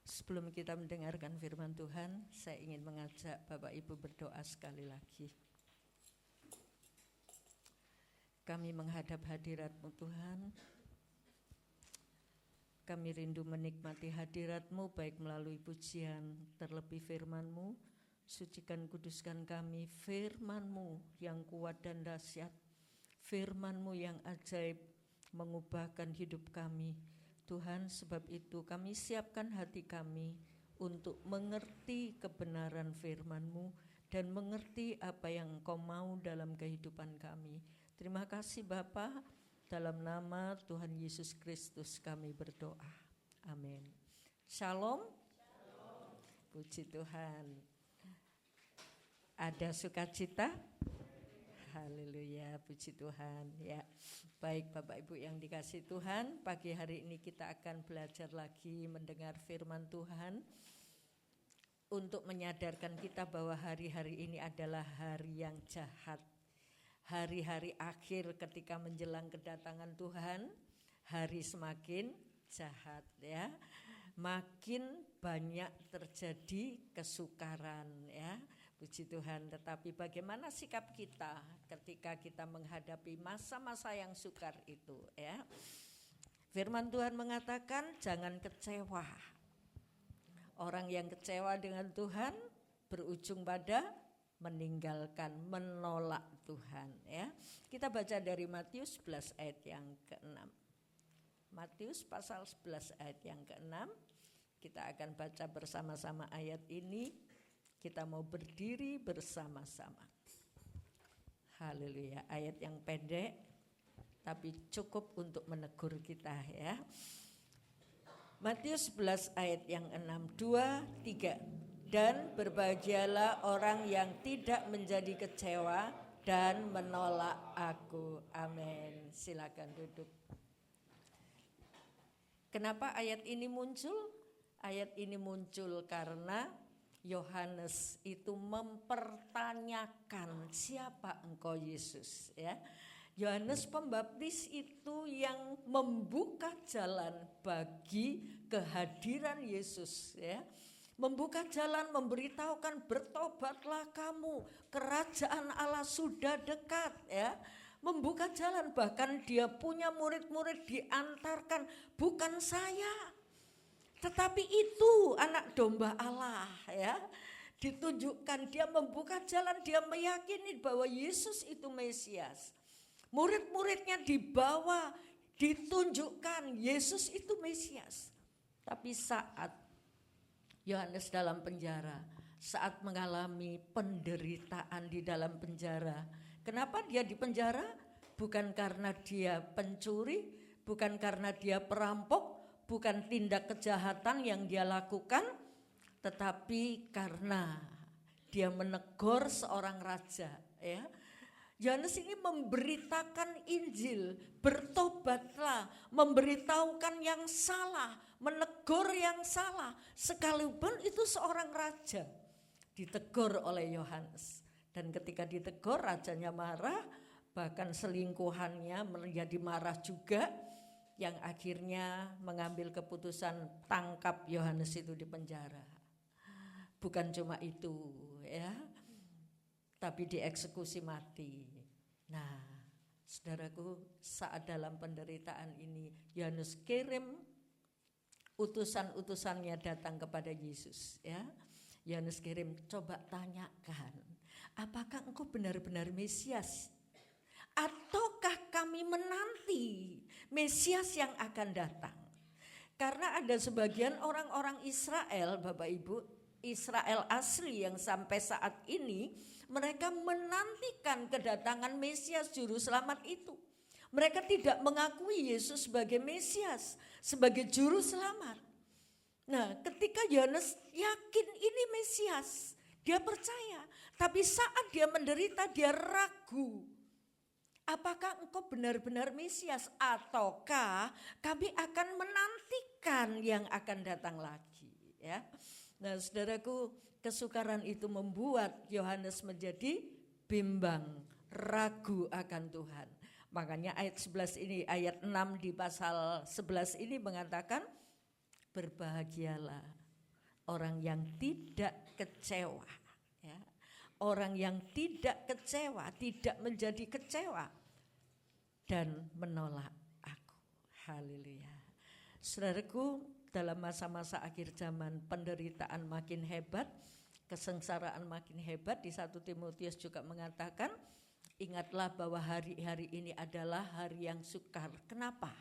Sebelum kita mendengarkan firman Tuhan, saya ingin mengajak Bapak Ibu berdoa sekali lagi. Kami menghadap hadirat-Mu Tuhan. Kami rindu menikmati hadirat-Mu baik melalui pujian, terlebih firman-Mu. Sucikan, kuduskan kami, firman-Mu yang kuat dan dahsyat, firman-Mu yang ajaib mengubahkan hidup kami. Tuhan, sebab itu kami siapkan hati kami untuk mengerti kebenaran firman-Mu dan mengerti apa yang Engkau mau dalam kehidupan kami. Terima kasih Bapa, dalam nama Tuhan Yesus Kristus kami berdoa. Amin. Shalom. Puji Tuhan. Ada sukacita? Haleluya, puji Tuhan. Ya, baik Bapak Ibu yang dikasihi Tuhan, pagi hari ini kita akan belajar lagi mendengar firman Tuhan untuk menyadarkan kita bahwa hari-hari ini adalah hari yang jahat. Hari-hari akhir ketika menjelang kedatangan Tuhan, hari semakin jahat ya. Makin banyak terjadi kesukaran ya. Puji Tuhan, tetapi bagaimana sikap kita ketika kita menghadapi masa-masa yang sukar itu ya. Firman Tuhan mengatakan jangan kecewa. Orang yang kecewa dengan Tuhan berujung pada meninggalkan, menolak Tuhan ya. Kita baca dari Matius 11 ayat yang ke-6. Matius pasal 11 ayat yang ke-6. Kita akan baca bersama-sama ayat ini. Kita mau berdiri bersama-sama. Haleluya. Ayat yang pendek tapi cukup untuk menegur kita ya. Matius 11 ayat yang 6, 2, 3. Dan berbahagialah orang yang tidak menjadi kecewa dan menolak aku. Amin. Silakan duduk. Kenapa ayat ini muncul? Ayat ini muncul karena Yohanes itu mempertanyakan siapa engkau Yesus ya. Yohanes Pembaptis itu yang membuka jalan bagi kehadiran Yesus ya. Membuka jalan, memberitahukan bertobatlah kamu, kerajaan Allah sudah dekat ya. Membuka jalan, bahkan dia punya murid-murid diantarkan, bukan saya, tetapi itu anak domba Allah ya. Ditunjukkan, dia membuka jalan, dia meyakini bahwa Yesus itu Mesias. Murid-muridnya dibawa, ditunjukkan Yesus itu Mesias. Tapi saat Yohanes dalam penjara, saat mengalami penderitaan di dalam penjara. Kenapa dia di penjara? Bukan karena dia pencuri, bukan karena dia perampok, bukan tindak kejahatan yang dia lakukan, tetapi karena dia menegur seorang raja ya. Yohanes ini memberitakan Injil, bertobatlah, memberitahukan yang salah, menegur yang salah, sekalipun itu seorang raja ditegur oleh Yohanes. Dan ketika ditegur rajanya marah, bahkan selingkuhannya menjadi marah juga, yang akhirnya mengambil keputusan tangkap Yohanes itu di penjara. Bukan cuma itu ya, tapi dieksekusi mati. Nah, saudaraku, saat dalam penderitaan ini Yohanes kirim utusan-utusannya datang kepada Yesus ya. Yohanes kirim, coba tanyakan, apakah engkau benar-benar Mesias? Ataukah kami menanti Mesias yang akan datang? Karena ada sebagian orang-orang Israel, Bapak Ibu, Israel asli yang sampai saat ini mereka menantikan kedatangan Mesias juru selamat itu. Mereka tidak mengakui Yesus sebagai Mesias, sebagai juru selamat. Nah, ketika Yohanes yakin ini Mesias, dia percaya. Tapi saat dia menderita, dia ragu. Apakah engkau benar-benar Mesias ataukah kami akan menantikan yang akan datang lagi ya. Nah, saudaraku, kesukaran itu membuat Yohanes menjadi bimbang, ragu akan Tuhan. Makanya ayat 11 ini, ayat 6 di pasal 11 ini mengatakan berbahagialah orang yang tidak kecewa, ya. Orang yang tidak kecewa, tidak menjadi kecewa dan menolak aku. Haleluya. Saudaraku, dalam masa-masa akhir zaman penderitaan makin hebat, kesengsaraan makin hebat, di 1 Timotius juga mengatakan, ingatlah bahwa hari-hari ini adalah hari yang sukar. Kenapa?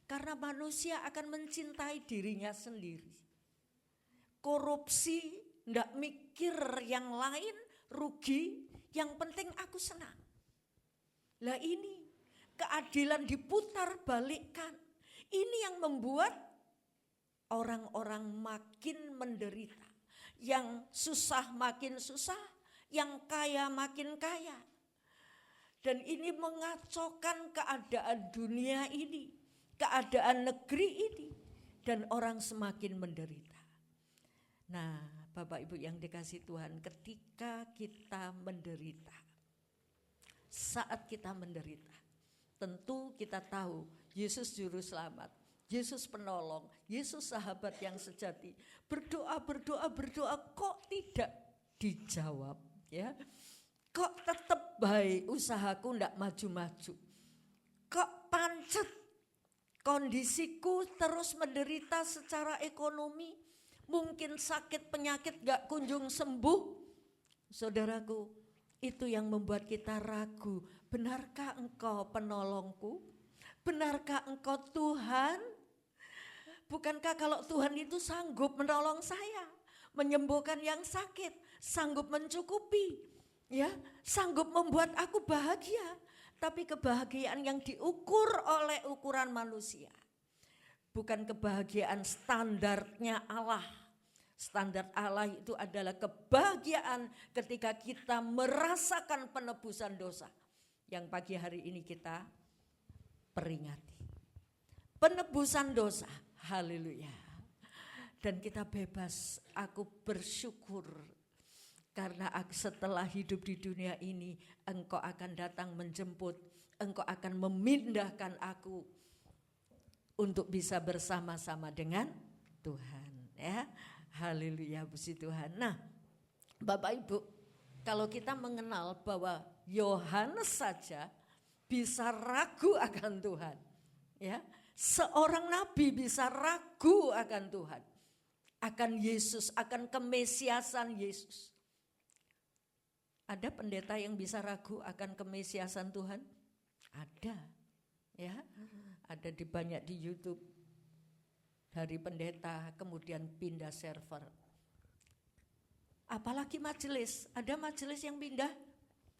Karena manusia akan mencintai dirinya sendiri. Korupsi, enggak mikir yang lain, rugi, yang penting aku senang. Lah ini, keadilan diputar balikkan. Ini yang membuat orang-orang makin menderita. Yang susah makin susah, yang kaya makin kaya. Dan ini mengacaukan keadaan dunia ini, keadaan negeri ini, dan orang semakin menderita. Nah, Bapak Ibu yang dikasihi Tuhan, ketika kita menderita, saat kita menderita, tentu kita tahu Yesus juru selamat, Yesus penolong, Yesus sahabat yang sejati. Berdoa, kok tidak dijawab, ya? Kok tetap baik usahaku ndak maju-maju? Kok pancet kondisiku terus menderita secara ekonomi? Mungkin sakit penyakit gak kunjung sembuh. Saudaraku, itu yang membuat kita ragu. Benarkah engkau penolongku? Benarkah engkau Tuhan? Bukankah kalau Tuhan itu sanggup menolong saya, menyembuhkan yang sakit, sanggup mencukupi, ya, sanggup membuat aku bahagia. Tapi kebahagiaan yang diukur oleh ukuran manusia, bukan kebahagiaan standarnya Allah. Standar Allah itu adalah kebahagiaan ketika kita merasakan penebusan dosa, yang pagi hari ini kita peringati. Penebusan dosa, haleluya. Dan kita bebas, aku bersyukur karena setelah hidup di dunia ini, engkau akan datang menjemput, engkau akan memindahkan aku untuk bisa bersama-sama dengan Tuhan, ya. Haleluya, puji Tuhan. Nah, Bapak Ibu, kalau kita mengenal bahwa Yohanes saja bisa ragu akan Tuhan, ya. Seorang nabi bisa ragu akan Tuhan, akan Yesus, akan kemesiasan Yesus. Ada pendeta yang bisa ragu akan kemesiasan Tuhan? Ada, ya. Ada di banyak di YouTube. Dari pendeta kemudian pindah server. Apalagi majelis, ada majelis yang pindah,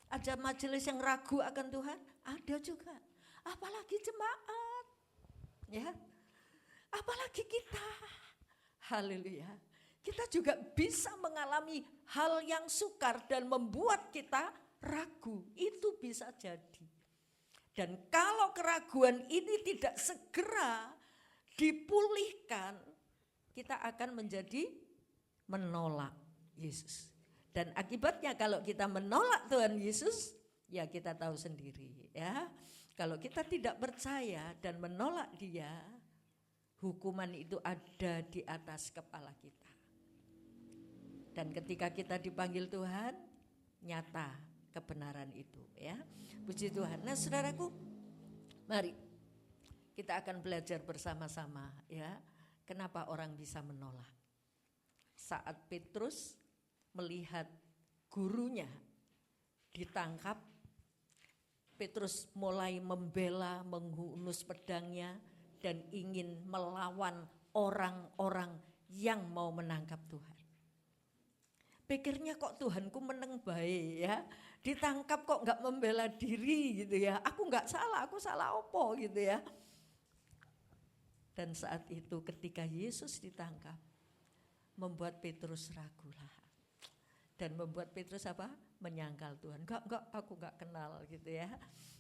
ada majelis yang ragu akan Tuhan, ada juga. Apalagi jemaat, ya. Apalagi kita. Haleluya. Kita juga bisa mengalami hal yang sukar dan membuat kita ragu. Itu bisa jadi. Dan kalau keraguan ini tidak segera dipulihkan, kita akan menjadi menolak Yesus. Dan akibatnya kalau kita menolak Tuhan Yesus, ya kita tahu sendiri, ya. Kalau kita tidak percaya dan menolak Dia, hukuman itu ada di atas kepala kita. Dan ketika kita dipanggil Tuhan, nyata kebenaran itu, ya. Puji Tuhan. Nah, saudaraku, mari kita akan belajar bersama-sama, ya. Kenapa orang bisa menolak? Saat Petrus melihat gurunya ditangkap, Petrus mulai membela, menghunus pedangnya dan ingin melawan orang-orang yang mau menangkap Tuhan. Pikirnya kok Tuhanku meneng bae, ya. Ditangkap kok enggak membela diri gitu, ya. Aku enggak salah, aku salah opo gitu, ya. Dan saat itu ketika Yesus ditangkap, membuat Petrus ragulah. Dan membuat Petrus apa? Menyangkal Tuhan. Enggak, aku enggak kenal gitu, ya.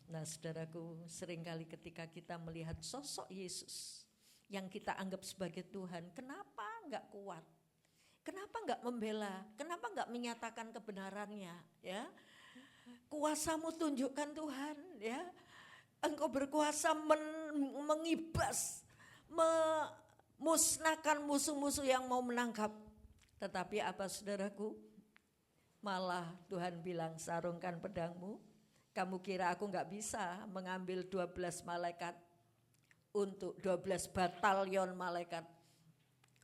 Nah, saudaraku, seringkali ketika kita melihat sosok Yesus yang kita anggap sebagai Tuhan, kenapa enggak kuat? Kenapa enggak membela? Kenapa enggak menyatakan kebenarannya, ya? Kuasamu tunjukkan Tuhan, ya. Engkau berkuasa mengibas, memusnahkan musuh-musuh yang mau menangkap Tetapi apa saudaraku? Malah Tuhan bilang, sarungkan pedangmu. Kamu kira aku gak bisa mengambil 12 malaikat untuk 12 batalion malaikat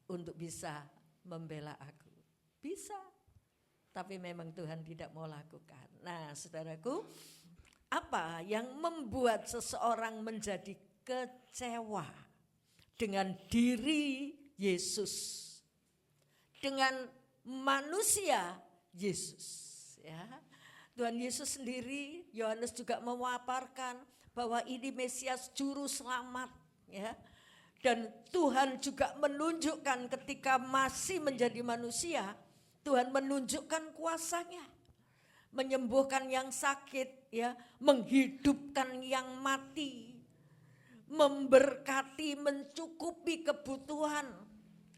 untuk bisa membela aku? Bisa. Tapi memang Tuhan tidak mau lakukan. Nah saudaraku, apa yang membuat seseorang menjadi kecewa dengan diri Yesus, dengan manusia Yesus, ya. Tuhan Yesus sendiri, Yohanes juga memaparkan bahwa ini Mesias juru selamat, ya. Dan Tuhan juga menunjukkan ketika masih menjadi manusia, Tuhan menunjukkan kuasanya, menyembuhkan yang sakit, ya, menghidupkan yang mati, memberkati, mencukupi kebutuhan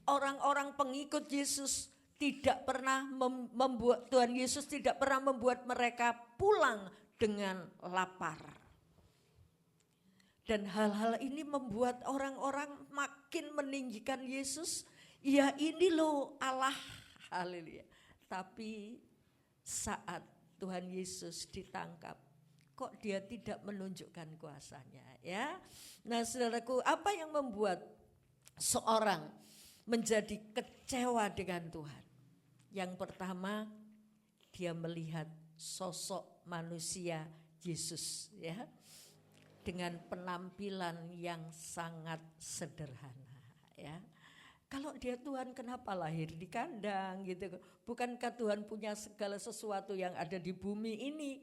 orang-orang pengikut Yesus. Tidak pernah membuat, Tuhan Yesus tidak pernah membuat mereka pulang dengan lapar. Dan hal-hal ini membuat orang-orang makin meninggikan Yesus. Ya ini loh Allah, haleluya. Tapi saat Tuhan Yesus ditangkap, kok dia tidak menunjukkan kuasanya, ya. Nah saudaraku, apa yang membuat seorang menjadi kecewa dengan Tuhan? Yang pertama, dia melihat sosok manusia Yesus, ya, dengan penampilan yang sangat sederhana, ya. Kalau dia Tuhan, kenapa lahir di kandang gitu? Bukankah Tuhan punya segala sesuatu yang ada di bumi ini?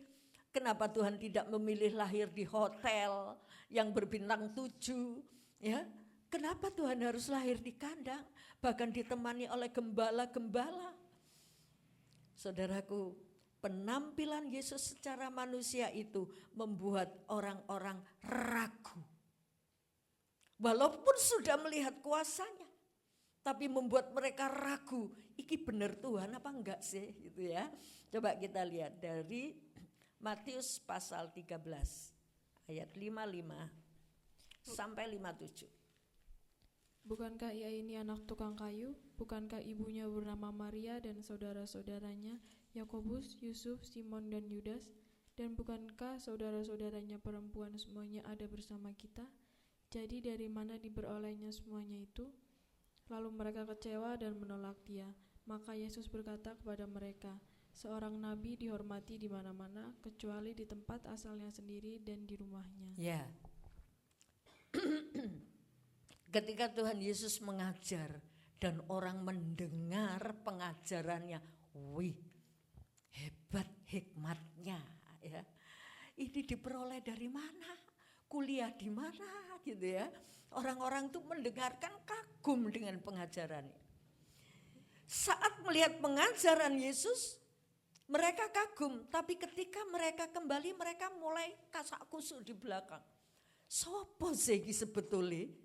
Kenapa Tuhan tidak memilih lahir di hotel yang berbintang 7, ya? Kenapa Tuhan harus lahir di kandang, bahkan ditemani oleh gembala-gembala? Saudaraku, penampilan Yesus secara manusia itu membuat orang-orang ragu. Walaupun sudah melihat kuasanya, tapi membuat mereka ragu, iki benar Tuhan apa enggak sih, gitu ya. Coba kita lihat dari Matius pasal 13 ayat 55 sampai 57. Bukankah ia ini anak tukang kayu? Bukankah ibunya bernama Maria dan saudara-saudaranya Yakobus, Yusuf, Simon dan Yudas? Dan bukankah saudara-saudaranya perempuan semuanya ada bersama kita? Jadi dari mana diperolehnya semuanya itu? Lalu mereka kecewa dan menolak dia. Maka Yesus berkata kepada mereka, seorang nabi dihormati di mana-mana kecuali di tempat asalnya sendiri dan di rumahnya. Ya. Ketika Tuhan Yesus mengajar dan orang mendengar pengajarannya, wih, hebat hikmatnya, ya. Ini diperoleh dari mana? Kuliah di mana, gitu ya. Orang-orang tuh mendengarkan kagum dengan pengajarannya. Saat melihat pengajaran Yesus, mereka kagum, tapi ketika mereka kembali, mereka mulai kasak kusuk di belakang. Sopo sih sebetulnya?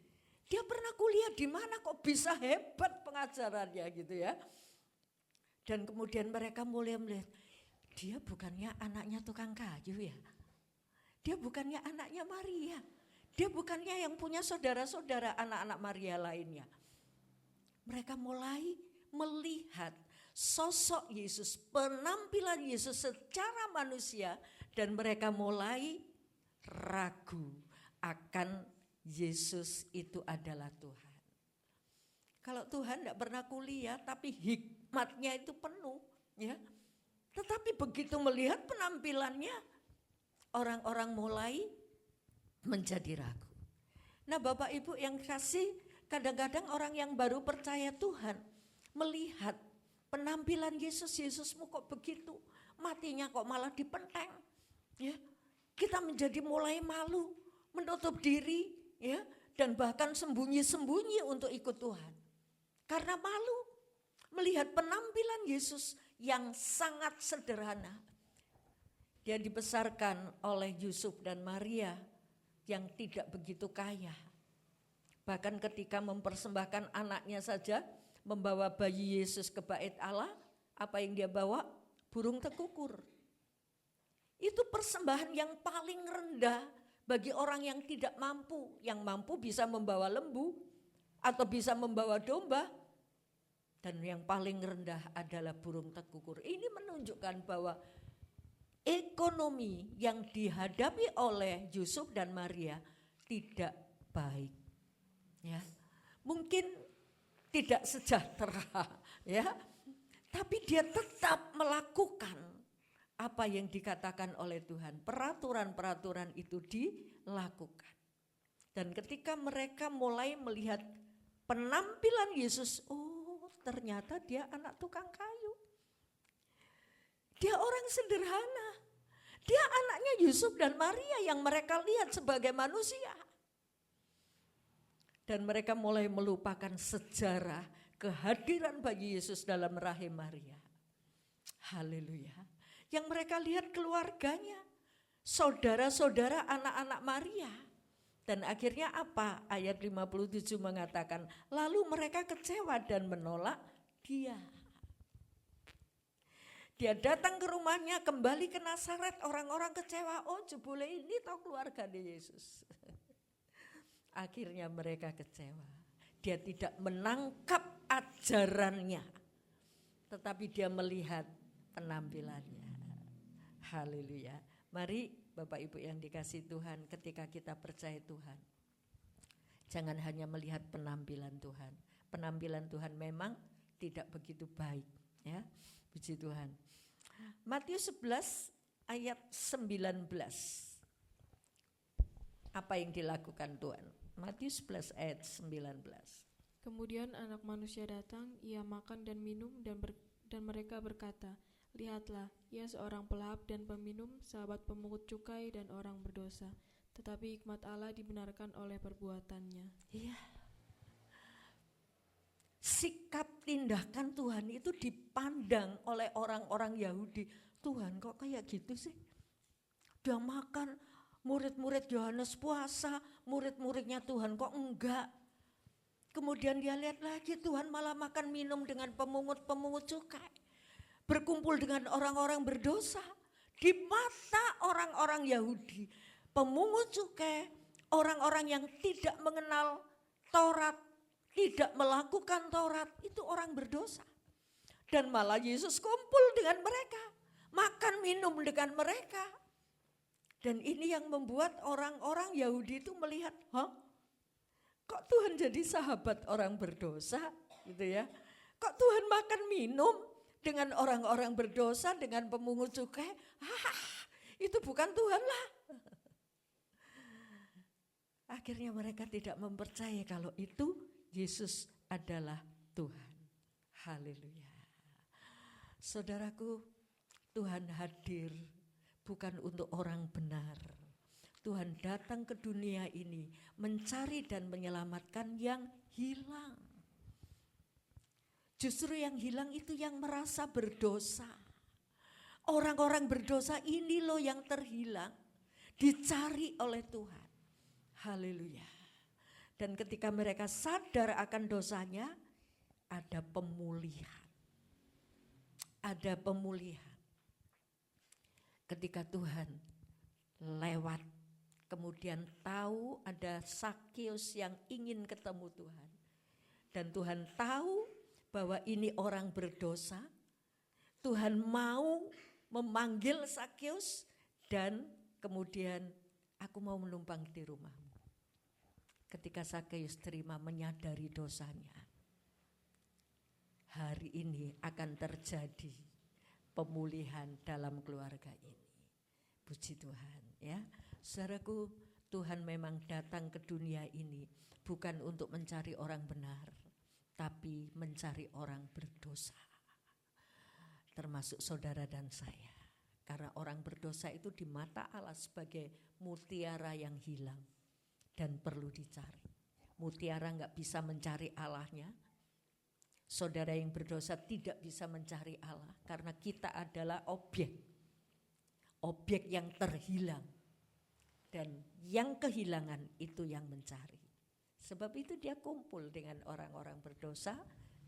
Dia pernah kuliah di mana kok bisa hebat pengajarannya, gitu ya. Dan kemudian mereka mulai melihat, dia bukannya anaknya tukang kayu ya. Dia bukannya anaknya Maria. Dia bukannya yang punya saudara-saudara anak-anak Maria lainnya. Mereka mulai melihat sosok Yesus, penampilan Yesus secara manusia, dan mereka mulai ragu akan Yesus itu adalah Tuhan. Kalau Tuhan tidak pernah kuliah, tapi hikmatnya itu penuh, ya. Tetapi begitu melihat penampilannya, orang-orang mulai menjadi ragu. Nah Bapak Ibu yang kasih, kadang-kadang orang yang baru percaya Tuhan melihat penampilan Yesus, Yesusmu kok begitu, matinya kok malah dipenteng, ya. Kita menjadi mulai malu, menutup diri, ya, dan bahkan sembunyi-sembunyi untuk ikut Tuhan. Karena malu melihat penampilan Yesus yang sangat sederhana. Dia dibesarkan oleh Yusuf dan Maria yang tidak begitu kaya. Bahkan ketika mempersembahkan anaknya saja, membawa bayi Yesus ke bait Allah, apa yang dia bawa? Burung tekukur. Itu persembahan yang paling rendah bagi orang yang tidak mampu. Yang mampu bisa membawa lembu atau bisa membawa domba. dan yang paling rendah adalah burung tekukur. Ini menunjukkan bahwa ekonomi yang dihadapi oleh Yusuf dan Maria tidak baik. Ya, mungkin tidak sejahtera, ya, tapi dia tetap melakukan apa yang dikatakan oleh Tuhan. Peraturan-peraturan itu dilakukan. Dan ketika mereka mulai melihat penampilan Yesus, oh ternyata dia anak tukang kayu. Dia orang sederhana. Dia anaknya Yusuf dan Maria yang mereka lihat sebagai manusia. Dan mereka mulai melupakan sejarah kehadiran bayi Yesus dalam rahim Maria. Haleluya. Yang mereka lihat keluarganya, saudara-saudara anak-anak Maria. Dan akhirnya apa? Ayat 57 mengatakan, lalu mereka kecewa dan menolak dia. Dia datang ke rumahnya, kembali ke Nazaret, orang-orang kecewa. Oh jebule ini toh keluarga Yesus. Akhirnya mereka kecewa. Dia tidak menangkap ajarannya, tetapi dia melihat penampilannya. Haleluya. Mari Bapak Ibu yang dikasihi Tuhan, ketika kita percaya Tuhan, jangan hanya melihat penampilan Tuhan. Penampilan Tuhan memang tidak begitu baik, ya. Puji Tuhan. Matius 11 ayat 19. Apa yang dilakukan Tuhan? Matius 11 ayat 19. Kemudian anak manusia datang, ia makan dan minum dan mereka berkata, lihatlah, ia seorang pelahap dan peminum, sahabat pemungut cukai dan orang berdosa. Tetapi hikmat Allah dibenarkan oleh perbuatannya. Iya. Sikap tindakan Tuhan itu dipandang oleh orang-orang Yahudi. Tuhan kok kayak gitu sih? Dia makan, murid-murid Yohanes puasa, murid-muridnya Tuhan kok enggak? Kemudian dia lihat lagi Tuhan malah makan minum dengan pemungut-pemungut cukai. Berkumpul dengan orang-orang berdosa. Di mata orang-orang Yahudi, pemungut cukai, orang-orang yang tidak mengenal Taurat, tidak melakukan Taurat, itu orang berdosa. Dan malah Yesus kumpul dengan mereka, makan minum dengan mereka. Dan ini yang membuat orang-orang Yahudi itu melihat, kok Tuhan jadi sahabat orang berdosa gitu ya. Kok Tuhan makan minum dengan orang-orang berdosa, dengan pemungut cukai? Itu bukan Tuhan lah. Akhirnya mereka tidak mempercayai kalau itu Yesus adalah Tuhan. Haleluya. Saudaraku, Tuhan hadir bukan untuk orang benar. Tuhan datang ke dunia ini mencari dan menyelamatkan yang hilang. Justru yang hilang itu yang merasa berdosa. Orang-orang berdosa ini loh yang terhilang, dicari oleh Tuhan. Haleluya. Dan ketika mereka sadar akan dosanya, ada pemulihan. Ada pemulihan. Ketika Tuhan lewat, kemudian tahu ada Sakeus yang ingin ketemu Tuhan. Dan Tuhan tahu bahwa ini orang berdosa. Tuhan mau memanggil Sakeus dan kemudian aku mau menumpang di rumahmu. Ketika Sakeus terima menyadari dosanya, hari ini akan terjadi pemulihan dalam keluarga ini. Puji Tuhan ya. Saudaraku, Tuhan memang datang ke dunia ini bukan untuk mencari orang benar, tapi mencari orang berdosa. Termasuk saudara dan saya. Karena orang berdosa itu di mata Allah sebagai mutiara yang hilang dan perlu dicari. Mutiara enggak bisa mencari Allahnya. Saudara yang berdosa tidak bisa mencari Allah karena kita adalah objek yang terhilang, dan yang kehilangan itu yang mencari. Sebab itu dia kumpul dengan orang-orang berdosa,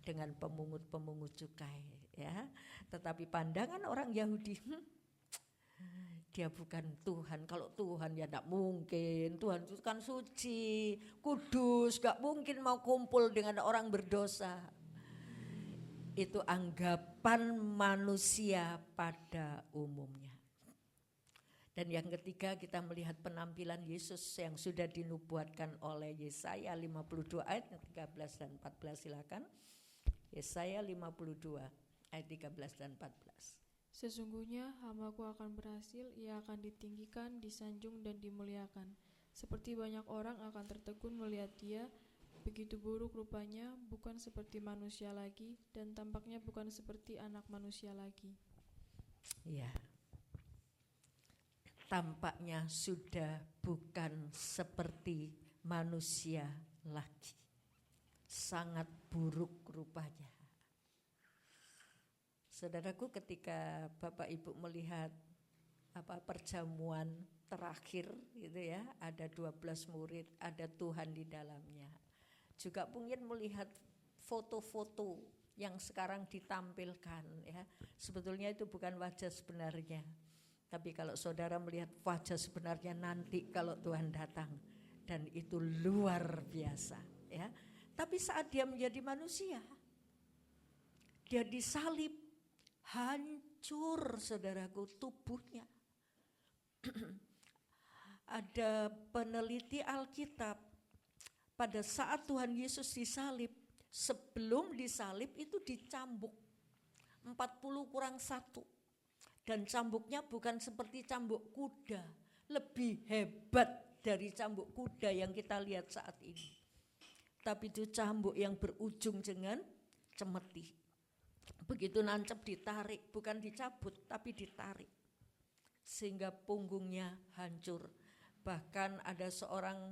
dengan pemungut-pemungut cukai, ya. Tetapi pandangan orang Yahudi, dia bukan Tuhan. Kalau Tuhan ya tidak mungkin. Tuhan itu kan suci, kudus, gak mungkin mau kumpul dengan orang berdosa. Itu anggapan manusia pada umumnya. Dan yang ketiga, kita melihat penampilan Yesus yang sudah dinubuatkan oleh Yesaya 52 ayat 13 dan 14, silakan. Yesaya 52 ayat 13 dan 14. Sesungguhnya hamaku akan berhasil, ia akan ditinggikan, disanjung dan dimuliakan. Seperti banyak orang akan tertegun melihat dia, begitu buruk rupanya, bukan seperti manusia lagi, dan tampaknya bukan seperti anak manusia lagi. Ya. Tampaknya sudah bukan seperti manusia lagi. Sangat buruk rupanya. Saudaraku, ketika Bapak Ibu melihat perjamuan terakhir gitu ya, ada 12 murid, ada Tuhan di dalamnya. Juga mungkin melihat foto-foto yang sekarang ditampilkan ya. Sebetulnya itu bukan wajah sebenarnya. Tapi kalau saudara melihat wajah sebenarnya nanti kalau Tuhan datang, dan itu luar biasa ya. Tapi saat dia menjadi manusia, dia disalib, hancur saudaraku tubuhnya. Ada peneliti Alkitab, pada saat Tuhan Yesus disalib, sebelum disalib itu dicambuk 40+1. Dan cambuknya bukan seperti cambuk kuda, lebih hebat dari cambuk kuda yang kita lihat saat ini. Tapi itu cambuk yang berujung dengan cemeti. Begitu nancep ditarik, bukan dicabut tapi ditarik. Sehingga punggungnya hancur. Bahkan ada seorang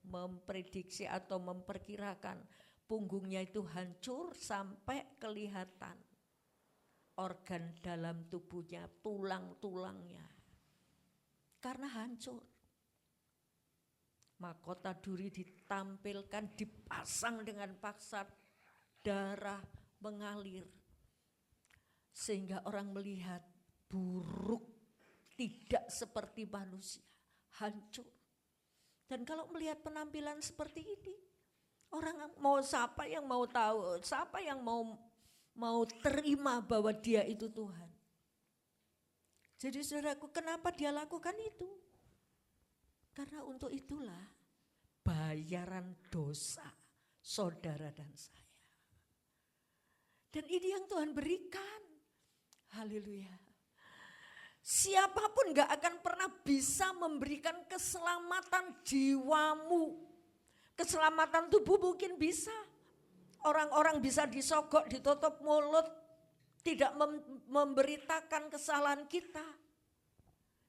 memprediksi atau memperkirakan punggungnya itu hancur sampai kelihatan organ dalam tubuhnya, tulang-tulangnya. Karena hancur. Mahkota duri ditampilkan, dipasang dengan paksa, darah mengalir. Sehingga orang melihat buruk, tidak seperti manusia, hancur. Dan kalau melihat penampilan seperti ini, orang mau siapa yang mau tahu, siapa yang mau terima bahwa dia itu Tuhan. Jadi saudaraku, kenapa dia lakukan itu? Karena untuk itulah bayaran dosa saudara dan saya. Dan ini yang Tuhan berikan. Haleluya. Siapapun gak akan pernah bisa memberikan keselamatan jiwamu. Keselamatan tubuh mungkin bisa. Orang-orang bisa disogok, ditutup mulut, tidak memberitakan kesalahan kita.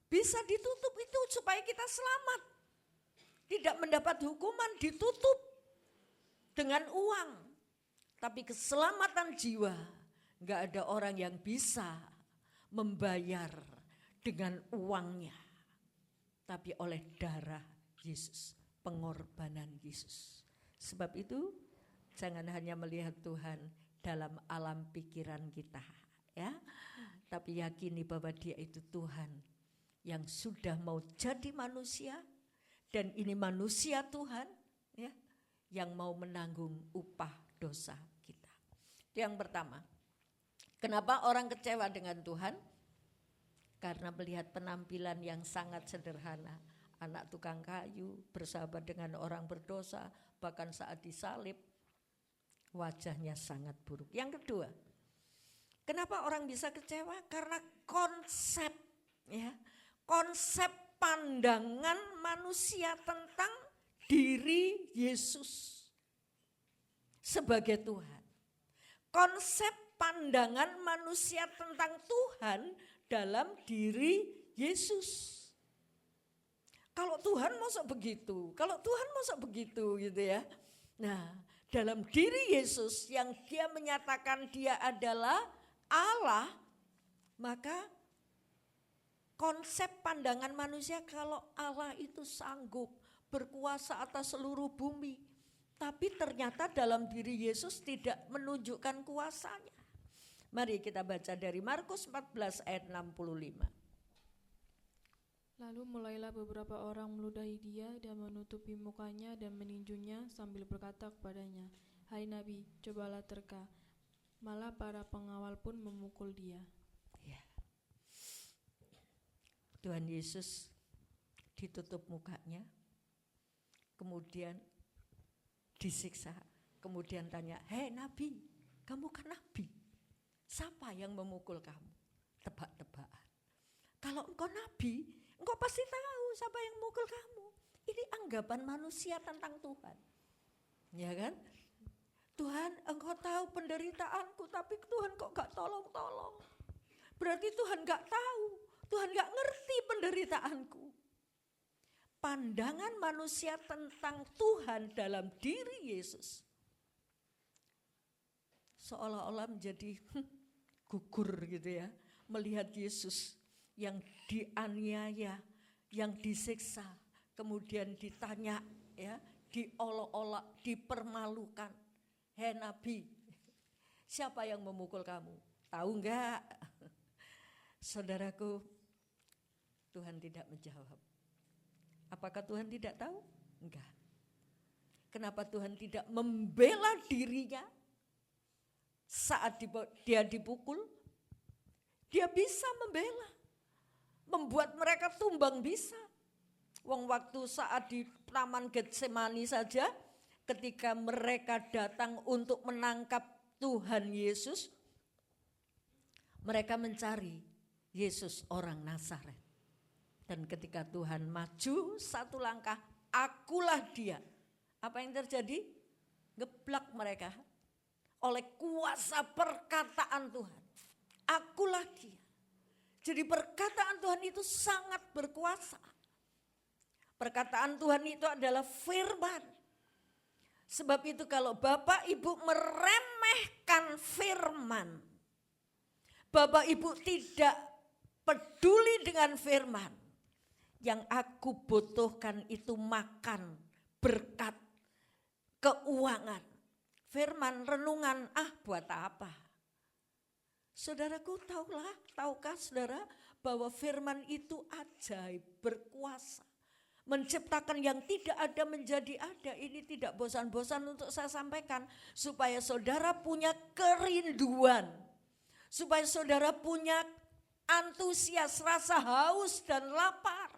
Bisa ditutup itu supaya kita selamat. Tidak mendapat hukuman, ditutup dengan uang. Tapi keselamatan jiwa, gak ada orang yang bisa membayar dengan uangnya. Tapi oleh darah Yesus, pengorbanan Yesus. Sebab itu, jangan hanya melihat Tuhan dalam alam pikiran kita, ya. Tapi yakini bahwa Dia itu Tuhan yang sudah mau jadi manusia, dan ini manusia Tuhan, ya, yang mau menanggung upah dosa kita. Itu yang pertama. Kenapa orang kecewa dengan Tuhan? Karena melihat penampilan yang sangat sederhana. Anak tukang kayu, bersahabat dengan orang berdosa, bahkan saat disalib, wajahnya sangat buruk. Yang kedua, kenapa orang bisa kecewa? Karena konsep, ya, konsep pandangan manusia tentang diri Yesus sebagai Tuhan. Konsep pandangan manusia tentang Tuhan dalam diri Yesus. Kalau Tuhan masa begitu, kalau Tuhan masa begitu gitu ya. Nah, dalam diri Yesus yang Dia menyatakan Dia adalah Allah, maka konsep pandangan manusia kalau Allah itu sanggup berkuasa atas seluruh bumi, tapi ternyata dalam diri Yesus tidak menunjukkan kuasanya. Mari kita baca dari Markus 14 ayat 65. Lalu mulailah beberapa orang meludahi dia dan menutupi mukanya dan meninjunya sambil berkata kepadanya, "Hai Nabi, cobalah terka." Malah para pengawal pun memukul dia. Ya. Tuhan Yesus ditutup mukanya, kemudian disiksa, kemudian tanya, "Hei nabi, kamu kan nabi, siapa yang memukul kamu?" Tebak-tebakan. Kalau engkau nabi, engkau pasti tahu siapa yang memukul kamu. Ini anggapan manusia tentang Tuhan. Ya kan? Tuhan, engkau tahu penderitaanku, tapi Tuhan kok gak tolong-tolong. Berarti Tuhan gak tahu, Tuhan gak ngerti penderitaanku. Pandangan manusia tentang Tuhan dalam diri Yesus seolah-olah menjadi gugur gitu ya. Melihat Yesus yang dianiaya, yang disiksa, kemudian ditanya ya, diolok-olok, dipermalukan. "Hei nabi, siapa yang memukul kamu? Tahu enggak?" Saudaraku, Tuhan tidak menjawab. Apakah Tuhan tidak tahu? Enggak. Kenapa Tuhan tidak membela dirinya saat dia dipukul? Dia bisa membela, membuat mereka tumbang bisa. Wong waktu saat di Taman Getsemani saja, ketika mereka datang untuk menangkap Tuhan Yesus, mereka mencari Yesus orang Nazaret. Dan ketika Tuhan maju satu langkah, "Akulah dia." Apa yang terjadi? Ngeblak mereka oleh kuasa perkataan Tuhan. Akulah dia. Jadi perkataan Tuhan itu sangat berkuasa. Perkataan Tuhan itu adalah firman. Sebab itu kalau Bapak Ibu meremehkan firman, Bapak Ibu tidak peduli dengan firman, yang aku butuhkan itu makan, berkat, keuangan. Firman, renungan, buat apa? Saudaraku, tahukah saudara bahwa firman itu ajaib, berkuasa. Menciptakan yang tidak ada menjadi ada. Ini tidak bosan-bosan untuk saya sampaikan. Supaya saudara punya kerinduan. Supaya saudara punya antusias, rasa haus dan lapar.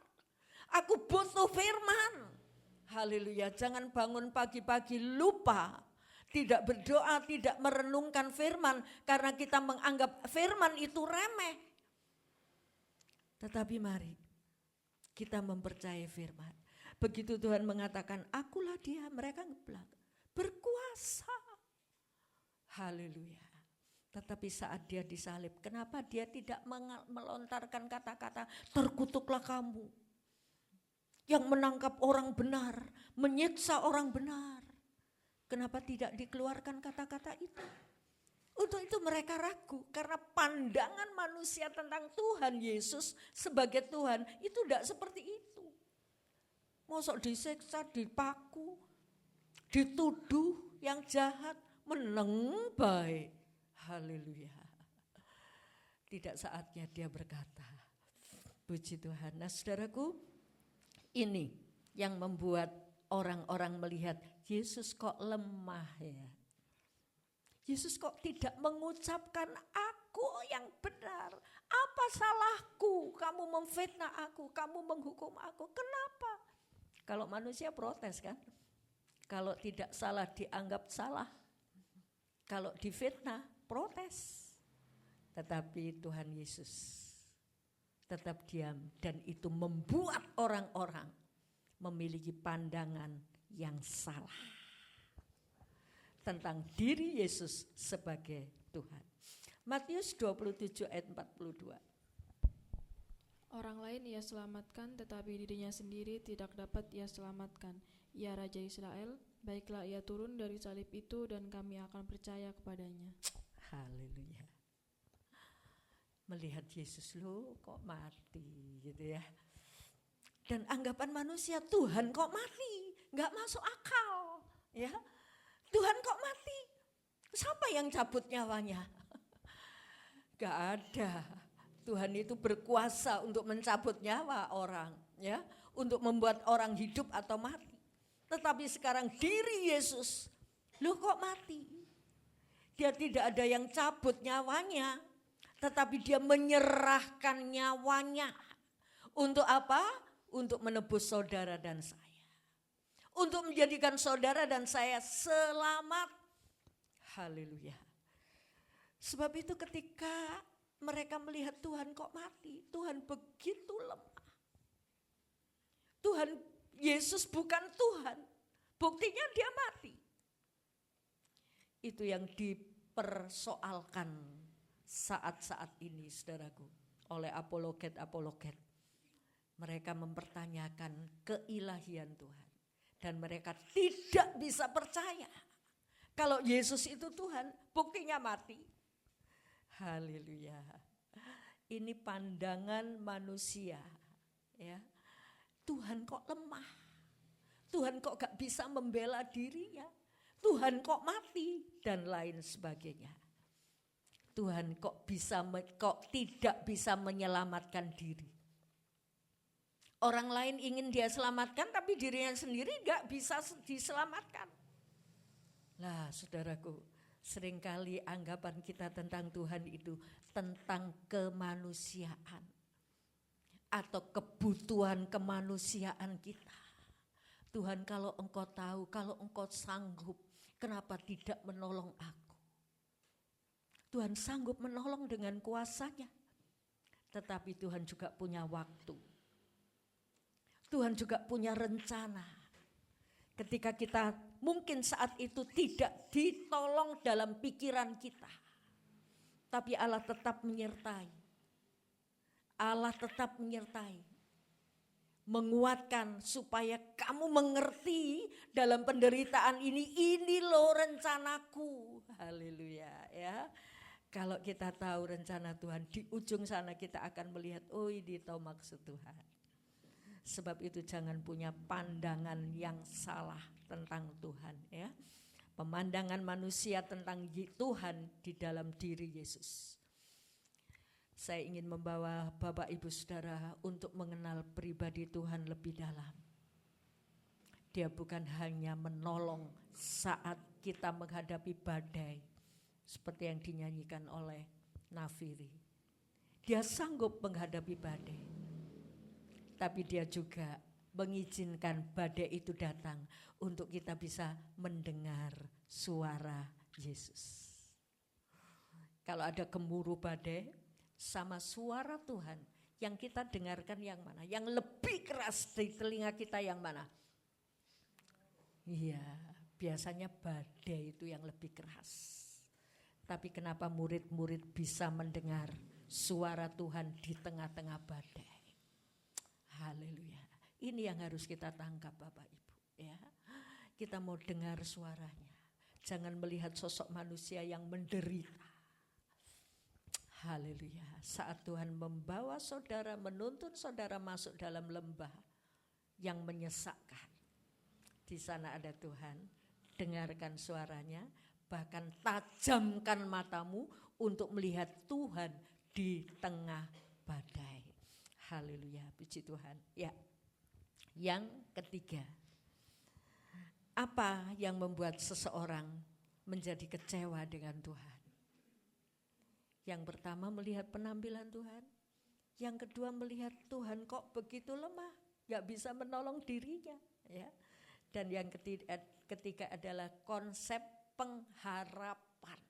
Aku butuh firman. Haleluya, jangan bangun pagi-pagi lupa. Tidak berdoa, tidak merenungkan firman. Karena kita menganggap firman itu remeh. Tetapi mari kita mempercayai firman. Begitu Tuhan mengatakan, "Akulah dia," mereka ngeblak. Berkuasa. Haleluya. Tetapi saat dia disalib, kenapa dia tidak melontarkan kata-kata, "Terkutuklah kamu yang menangkap orang benar, menyiksa orang benar"? Kenapa tidak dikeluarkan kata-kata itu? Untuk itu mereka ragu karena pandangan manusia tentang Tuhan Yesus sebagai Tuhan itu tidak seperti itu. Mosok disiksa, dipaku, dituduh yang jahat, meneng baik. Haleluya. Tidak saatnya dia berkata. Puji Tuhan. Nah saudaraku, ini yang membuat orang-orang melihat Yesus kok lemah ya. Yesus kok tidak mengucapkan aku yang benar. Apa salahku? Kamu memfitnah aku, kamu menghukum aku. Kenapa? Kalau manusia protes kan. Kalau tidak salah dianggap salah. Kalau difitnah protes. Tetapi Tuhan Yesus tetap diam dan itu membuat orang-orang memiliki pandangan yang salah tentang diri Yesus sebagai Tuhan. Matius 27 ayat 42. Orang lain ia selamatkan, tetapi dirinya sendiri tidak dapat ia selamatkan. Ia Raja Israel, baiklah ia turun dari salib itu dan kami akan percaya kepadanya. Haleluya. Melihat Yesus lo kok mati gitu ya. Dan anggapan manusia, Tuhan kok mati, gak masuk akal ya. Tuhan kok mati, siapa yang cabut nyawanya? Gak ada. Tuhan itu berkuasa untuk mencabut nyawa orang ya, untuk membuat orang hidup atau mati. Tetapi sekarang diri Yesus, loh kok mati? Dia tidak ada yang cabut nyawanya, tetapi dia menyerahkan nyawanya. Untuk apa? Untuk menebus saudara dan saya. Untuk menjadikan saudara dan saya selamat. Haleluya. Sebab itu ketika mereka melihat Tuhan kok mati, Tuhan begitu lemah. Tuhan, Yesus bukan Tuhan, buktinya dia mati. Itu yang dipersoalkan saat-saat ini, saudaraku, oleh apologet-apologet. Mereka mempertanyakan keilahian Tuhan. Dan mereka tidak bisa percaya kalau Yesus itu Tuhan, buktinya mati. Haleluya. Ini pandangan manusia, ya. Tuhan kok lemah. Tuhan kok gak bisa membela dirinya. Tuhan kok mati dan lain sebagainya. Tuhan kok tidak bisa menyelamatkan diri. Orang lain ingin dia selamatkan tapi dirinya sendiri gak bisa diselamatkan. Lah saudaraku, seringkali anggapan kita tentang Tuhan itu tentang kemanusiaan. Atau kebutuhan kemanusiaan kita. Tuhan, kalau Engkau tahu, kalau Engkau sanggup, kenapa tidak menolong aku? Tuhan sanggup menolong dengan kuasa-Nya. Tetapi Tuhan juga punya waktu. Tuhan juga punya rencana. Ketika kita mungkin saat itu tidak ditolong dalam pikiran kita. Tapi Allah tetap menyertai. Allah tetap menyertai. Menguatkan supaya kamu mengerti dalam penderitaan ini loh rencanaku. Haleluya ya. Kalau kita tahu rencana Tuhan, di ujung sana kita akan melihat, oh ini tahu maksud Tuhan. Sebab itu jangan punya pandangan yang salah tentang Tuhan ya. Pemandangan manusia tentang Tuhan di dalam diri Yesus. Saya ingin membawa Bapak Ibu Saudara untuk mengenal pribadi Tuhan lebih dalam. Dia bukan hanya menolong saat kita menghadapi badai seperti yang dinyanyikan oleh Nafiri. Dia sanggup menghadapi badai. Tapi dia juga mengizinkan badai itu datang untuk kita bisa mendengar suara Yesus. Kalau ada gemuruh badai sama suara Tuhan yang kita dengarkan yang mana? Yang lebih keras di telinga kita yang mana? Iya, biasanya badai itu yang lebih keras. Tapi kenapa murid-murid bisa mendengar suara Tuhan di tengah-tengah badai? Haleluya. Ini yang harus kita tangkap Bapak Ibu ya. Kita mau dengar suaranya. Jangan melihat sosok manusia yang menderita. Haleluya. Saat Tuhan membawa saudara, menuntun saudara masuk dalam lembah yang menyesakkan. Di sana ada Tuhan. Dengarkan suaranya. Bahkan tajamkan matamu untuk melihat Tuhan di tengah badai. Haleluya, puji Tuhan. Ya. Yang ketiga, apa yang membuat seseorang menjadi kecewa dengan Tuhan? Yang pertama melihat penampilan Tuhan. Yang kedua melihat Tuhan kok begitu lemah, gak bisa menolong dirinya. Ya. Dan yang ketiga adalah konsep pengharapan.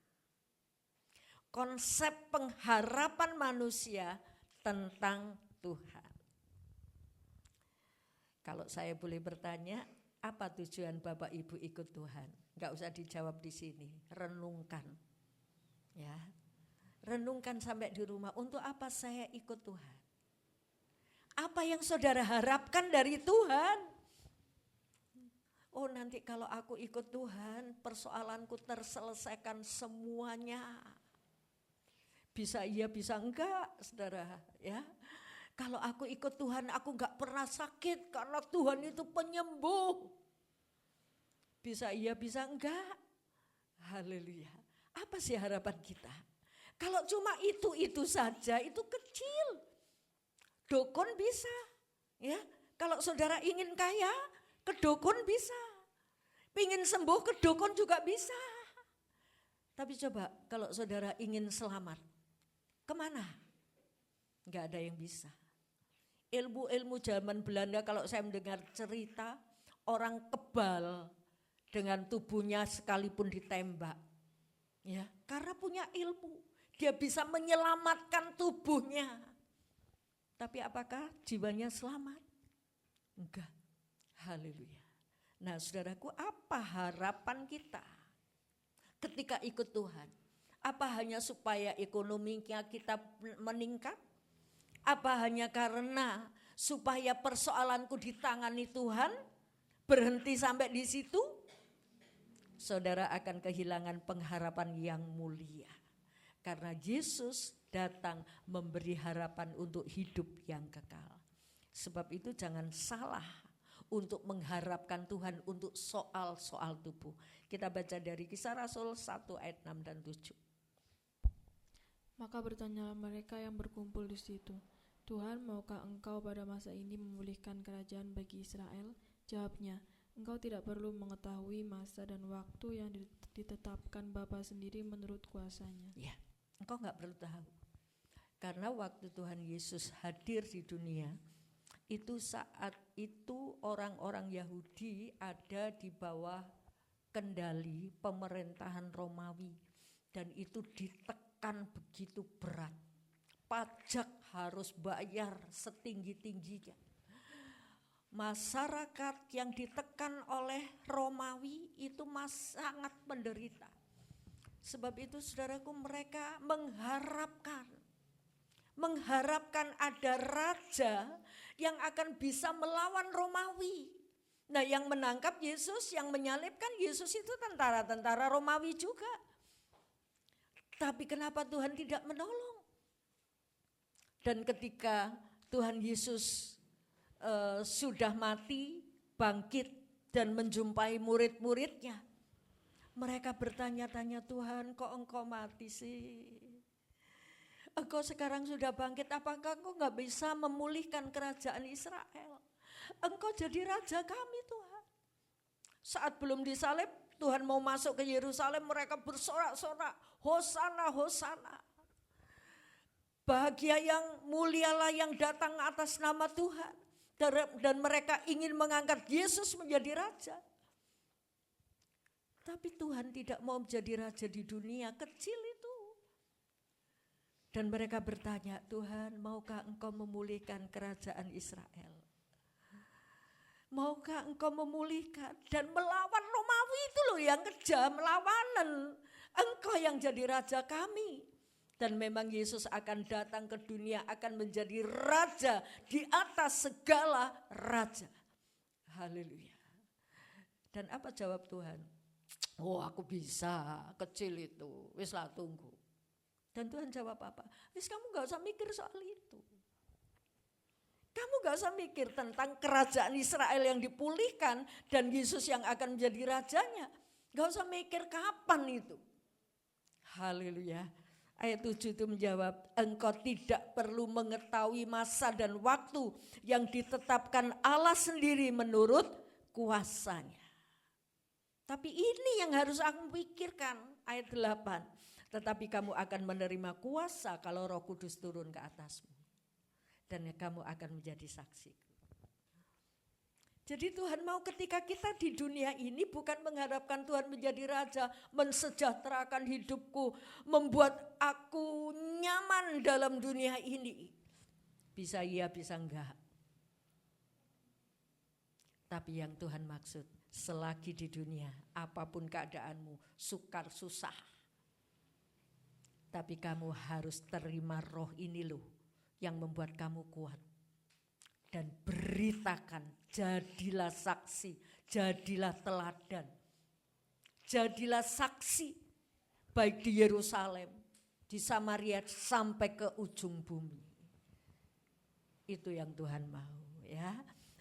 Konsep pengharapan manusia tentang Tuhan. Kalau saya boleh bertanya, apa tujuan Bapak Ibu ikut Tuhan? Enggak usah dijawab di sini, renungkan. Ya. Renungkan sampai di rumah, untuk apa saya ikut Tuhan? Apa yang saudara harapkan dari Tuhan? Oh, nanti kalau aku ikut Tuhan, persoalanku terselesaikan semuanya. Bisa iya, bisa enggak, saudara, ya. Kalau aku ikut Tuhan, aku enggak pernah sakit karena Tuhan itu penyembuh. Bisa iya, bisa enggak. Haleluya. Apa sih harapan kita? Kalau cuma itu saja, itu kecil. Dukun bisa. Ya, kalau saudara ingin kaya, ke dukun bisa. Pingin sembuh, ke dukun juga bisa. Tapi coba kalau saudara ingin selamat, kemana? Enggak ada yang bisa. Ilmu-ilmu zaman Belanda kalau saya mendengar cerita, orang kebal dengan tubuhnya sekalipun ditembak. Ya, karena punya ilmu, dia bisa menyelamatkan tubuhnya. Tapi apakah jiwanya selamat? Enggak. Haleluya. Nah, saudaraku, apa harapan kita ketika ikut Tuhan? Apa hanya supaya ekonominya kita meningkat? Apa hanya karena supaya persoalanku ditangani Tuhan? Berhenti sampai di situ? Saudara akan kehilangan pengharapan yang mulia. Karena Yesus datang memberi harapan untuk hidup yang kekal. Sebab itu jangan salah untuk mengharapkan Tuhan untuk soal-soal tubuh. Kita baca dari Kisah Rasul 1 ayat 6 dan 7. Maka bertanyalah mereka yang berkumpul di situ, Tuhan, maukah engkau pada masa ini memulihkan kerajaan bagi Israel? Jawabnya, engkau tidak perlu mengetahui masa dan waktu yang ditetapkan Bapa sendiri menurut kuasanya. Ya, engkau gak perlu tahu. Karena waktu Tuhan Yesus hadir di dunia, itu saat itu orang-orang Yahudi ada di bawah kendali pemerintahan Romawi. Dan itu ditekan begitu berat. Pajak harus bayar setinggi-tingginya. Masyarakat yang ditekan oleh Romawi itu sangat menderita. Sebab itu saudaraku, mereka mengharapkan ada raja yang akan bisa melawan Romawi. Nah, yang menangkap Yesus, yang menyalibkan Yesus itu tentara-tentara Romawi juga. Tapi kenapa Tuhan tidak menolong? Dan ketika Tuhan Yesus sudah mati, bangkit dan menjumpai murid-muridnya, mereka bertanya-tanya, Tuhan, kok engkau mati sih? Engkau sekarang sudah bangkit, apakah engkau gak bisa memulihkan kerajaan Israel? Engkau jadi raja kami, Tuhan. Saat belum disalib, Tuhan mau masuk ke Yerusalem, mereka bersorak-sorak, Hosana, Hosana. Bahagia yang mulialah yang datang atas nama Tuhan. Dan mereka ingin mengangkat Yesus menjadi raja. Tapi Tuhan tidak mau menjadi raja di dunia kecil itu. Dan mereka bertanya, Tuhan, maukah engkau memulihkan kerajaan Israel? Maukah engkau memulihkan dan melawan Romawi itu loh yang kejam, lawanan. Engkau yang jadi raja kami. Dan memang Yesus akan datang ke dunia, akan menjadi raja di atas segala raja. Haleluya. Dan apa jawab Tuhan? Oh, aku bisa, kecil itu, wis lah tunggu. Dan Tuhan jawab apa? Wis, kamu gak usah mikir soal itu. Kamu gak usah mikir tentang kerajaan Israel yang dipulihkan dan Yesus yang akan menjadi rajanya. Gak usah mikir kapan itu. Haleluya. Ayat 7 itu menjawab, engkau tidak perlu mengetahui masa dan waktu yang ditetapkan Allah sendiri menurut kuasanya. Tapi ini yang harus aku pikirkan, ayat 8. Tetapi kamu akan menerima kuasa kalau Roh Kudus turun ke atasmu. Dan kamu akan menjadi saksi. Jadi Tuhan mau ketika kita di dunia ini bukan mengharapkan Tuhan menjadi raja, mensejahterakan hidupku, membuat aku nyaman dalam dunia ini. Bisa iya, bisa enggak. Tapi yang Tuhan maksud, selagi di dunia, apapun keadaanmu, sukar susah. Tapi kamu harus terima roh ini loh, yang membuat kamu kuat. Dan beritakan, jadilah saksi, jadilah teladan. Jadilah saksi, baik di Yerusalem, di Samaria, sampai ke ujung bumi. Itu yang Tuhan mau ya.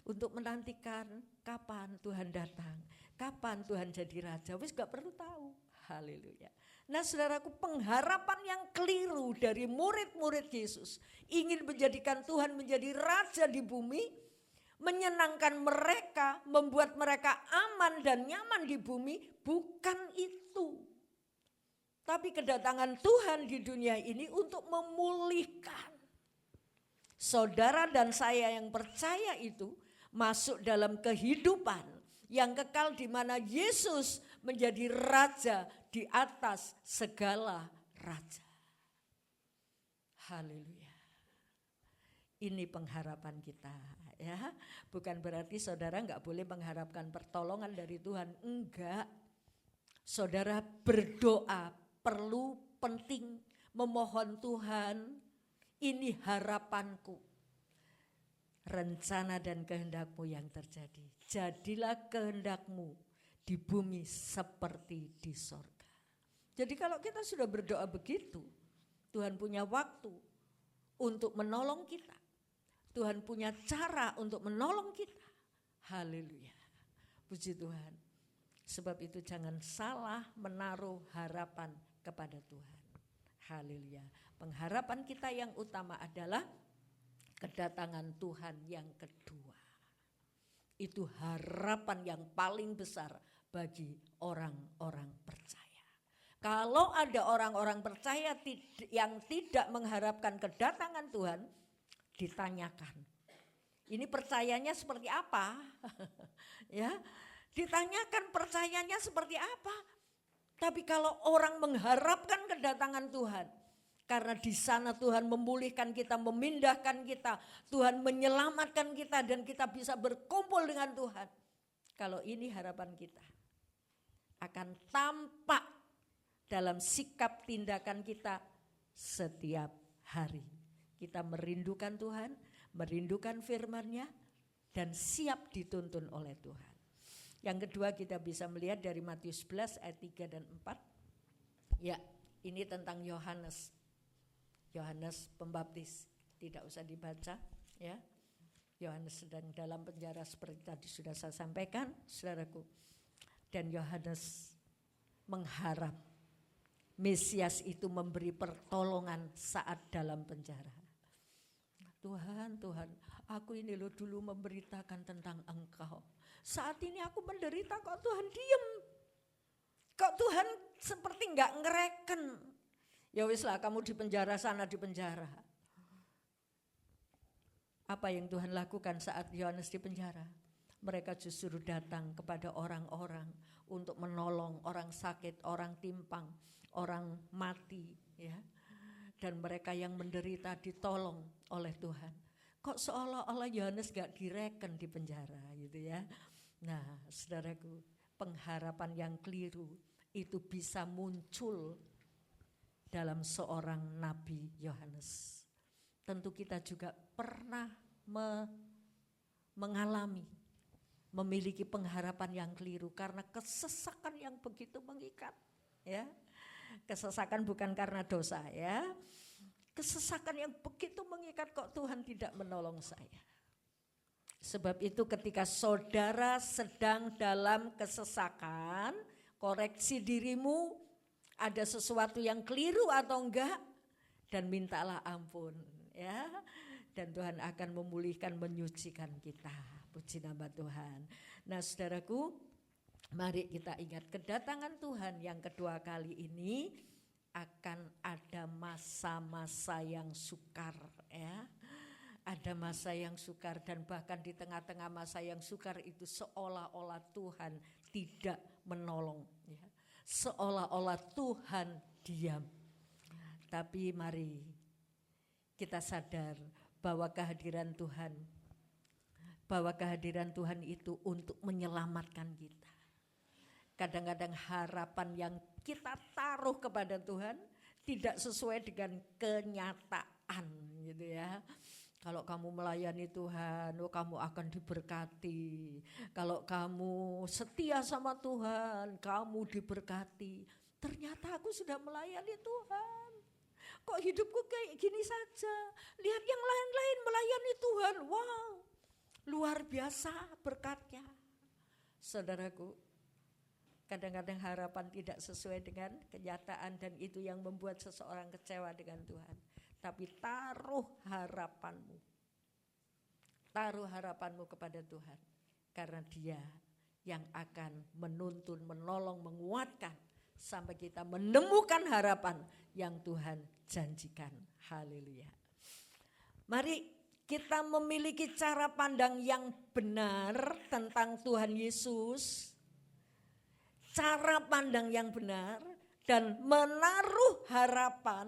Untuk menantikan kapan Tuhan datang, kapan Tuhan jadi raja, wis gak perlu tahu. Haleluya. Nah saudaraku, pengharapan yang keliru dari murid-murid Yesus ingin menjadikan Tuhan menjadi raja di bumi, menyenangkan mereka, membuat mereka aman dan nyaman di bumi, bukan itu. Tapi kedatangan Tuhan di dunia ini untuk memulihkan. Saudara dan saya yang percaya itu masuk dalam kehidupan yang kekal di mana Yesus menjadi raja di atas segala raja. Haleluya. Ini pengharapan kita, ya. Bukan berarti saudara enggak boleh mengharapkan pertolongan dari Tuhan, enggak. Saudara berdoa perlu, penting, memohon Tuhan, ini harapanku. Rencana dan kehendakmu yang terjadi. Jadilah kehendakmu di bumi seperti di sorga. Jadi kalau kita sudah berdoa begitu, Tuhan punya waktu untuk menolong kita. Tuhan punya cara untuk menolong kita. Haleluya. Puji Tuhan. Sebab itu jangan salah menaruh harapan kepada Tuhan. Haleluya. Pengharapan kita yang utama adalah kedatangan Tuhan yang kedua. Itu harapan yang paling besar bagi orang-orang percaya. Kalau ada orang-orang percaya yang tidak mengharapkan kedatangan Tuhan, ditanyakan. Ini percayanya seperti apa? Ya, ditanyakan percayanya seperti apa? Tapi kalau orang mengharapkan kedatangan Tuhan, karena di sana Tuhan memulihkan kita, memindahkan kita, Tuhan menyelamatkan kita dan kita bisa berkumpul dengan Tuhan. Kalau ini harapan kita akan tampak dalam sikap tindakan kita setiap hari. Kita merindukan Tuhan, merindukan firman-Nya dan siap dituntun oleh Tuhan. Yang kedua kita bisa melihat dari Matius 11 ayat 3 dan 4. Ya, ini tentang Yohanes. Yohanes Pembaptis, tidak usah dibaca ya. Yohanes sedang dalam penjara seperti tadi sudah saya sampaikan, saudaraku. Dan Yohanes mengharap Mesias itu memberi pertolongan saat dalam penjara. Tuhan, aku ini loh dulu memberitakan tentang Engkau. Saat ini aku menderita, kok Tuhan diem? Kok Tuhan seperti enggak ngereken? Ya wis lah, kamu di penjara sana, di penjara. Apa yang Tuhan lakukan saat Yohanes di penjara? Mereka justru datang kepada orang-orang untuk menolong orang sakit, orang timpang, orang mati, ya. Dan mereka yang menderita ditolong oleh Tuhan. Kok seolah-olah Yohanes gak direken di penjara gitu ya. Nah saudaraku, pengharapan yang keliru itu bisa muncul dalam seorang Nabi Yohanes. Tentu kita juga pernah mengalami, memiliki pengharapan yang keliru karena kesesakan yang begitu mengikat, ya. Kesesakan bukan karena dosa, ya. Kesesakan yang begitu mengikat, kok Tuhan tidak menolong saya. Sebab itu ketika saudara sedang dalam kesesakan, koreksi dirimu, ada sesuatu yang keliru atau enggak, dan mintalah ampun, ya. Dan Tuhan akan memulihkan, menyucikan kita. Puji nama Tuhan. Nah saudaraku, mari kita ingat kedatangan Tuhan yang kedua kali ini akan ada masa-masa yang sukar, ya. Ada masa yang sukar dan bahkan di tengah-tengah masa yang sukar itu seolah-olah Tuhan tidak menolong, ya. Seolah-olah Tuhan diam. Tapi mari kita sadar bahwa kehadiran Tuhan itu untuk menyelamatkan kita. Kadang-kadang harapan yang kita taruh kepada Tuhan tidak sesuai dengan kenyataan gitu ya. Kalau kamu melayani Tuhan, kamu akan diberkati. Kalau kamu setia sama Tuhan, kamu diberkati. Ternyata aku sudah melayani Tuhan. Kok hidupku kayak gini saja? Lihat yang lain-lain melayani Tuhan. Wow, luar biasa berkatnya. Saudaraku, kadang-kadang harapan tidak sesuai dengan kenyataan dan itu yang membuat seseorang kecewa dengan Tuhan. Tapi taruh harapanmu kepada Tuhan. Karena Dia yang akan menuntun, menolong, menguatkan sampai kita menemukan harapan yang Tuhan janjikan. Haleluya. Mari kita memiliki cara pandang yang benar tentang Tuhan Yesus. Cara pandang yang benar dan menaruh harapan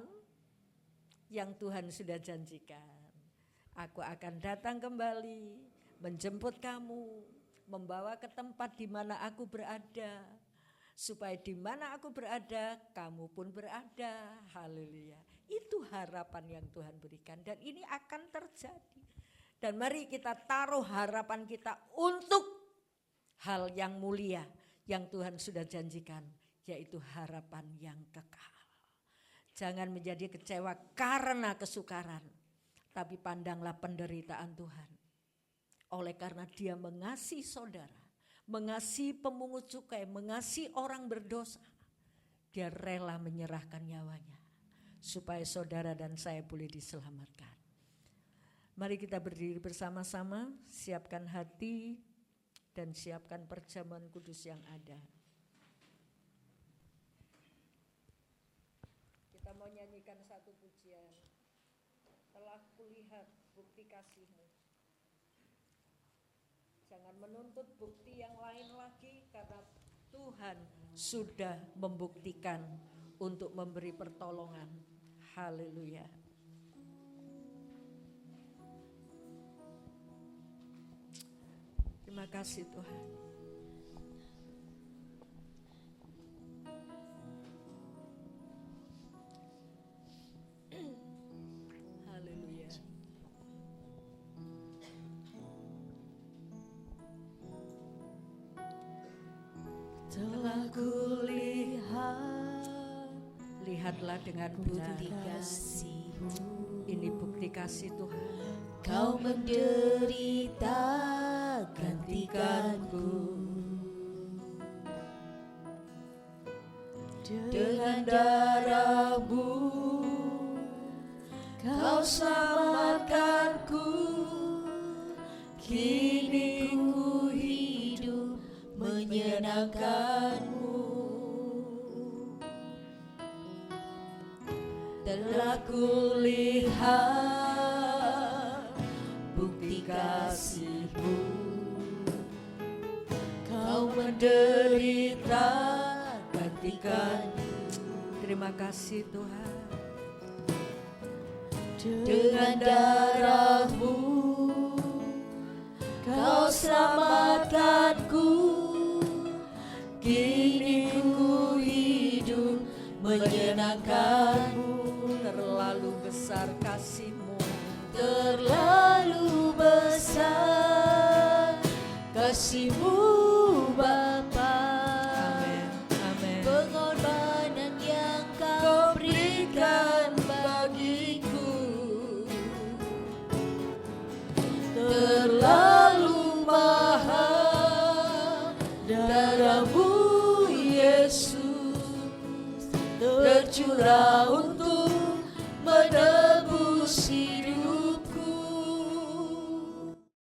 yang Tuhan sudah janjikan. Aku akan datang kembali, menjemput kamu, membawa ke tempat di mana aku berada, supaya di mana aku berada, kamu pun berada. Haleluya. Itu harapan yang Tuhan berikan dan ini akan terjadi. Dan mari kita taruh harapan kita untuk hal yang mulia yang Tuhan sudah janjikan, yaitu harapan yang kekal. Jangan menjadi kecewa karena kesukaran, tapi pandanglah penderitaan Tuhan. Oleh karena Dia mengasihi saudara, mengasihi pemungut cukai, mengasihi orang berdosa, Dia rela menyerahkan nyawanya supaya saudara dan saya boleh diselamatkan. Mari kita berdiri bersama-sama, siapkan hati dan siapkan perjamuan kudus yang ada. Kita mau nyanyikan satu pujian. Telah kulihat bukti kasih-Mu. Jangan menuntut bukti yang lain lagi, karena Tuhan sudah membuktikan untuk memberi pertolongan. Haleluya. Terima kasih Tuhan. Haleluya. Telah kulihat, lihatlah dengan benar. bukti kasih-Mu. Ini bukti kasih Tuhan. Kau menderita gantikanku, dengan darah-Mu Kau selamatkanku. Kini ku hidup menyenangkan-Mu. Telah kulihat bukti kasih-Mu. Kau menderita gantikan. Terima kasih Tuhan. Dengan darah-Mu Kau selamatkanku. Kini ku hidup menyenangkan-Mu. Terlalu besar kasih-Mu. Terlalu besar kasih-Mu Bapa. Amin. Amin. Pengorbanan yang Kau berikan bagiku terlalu mahal. Darah-Mu Yesus tercurah untuk menebus hidup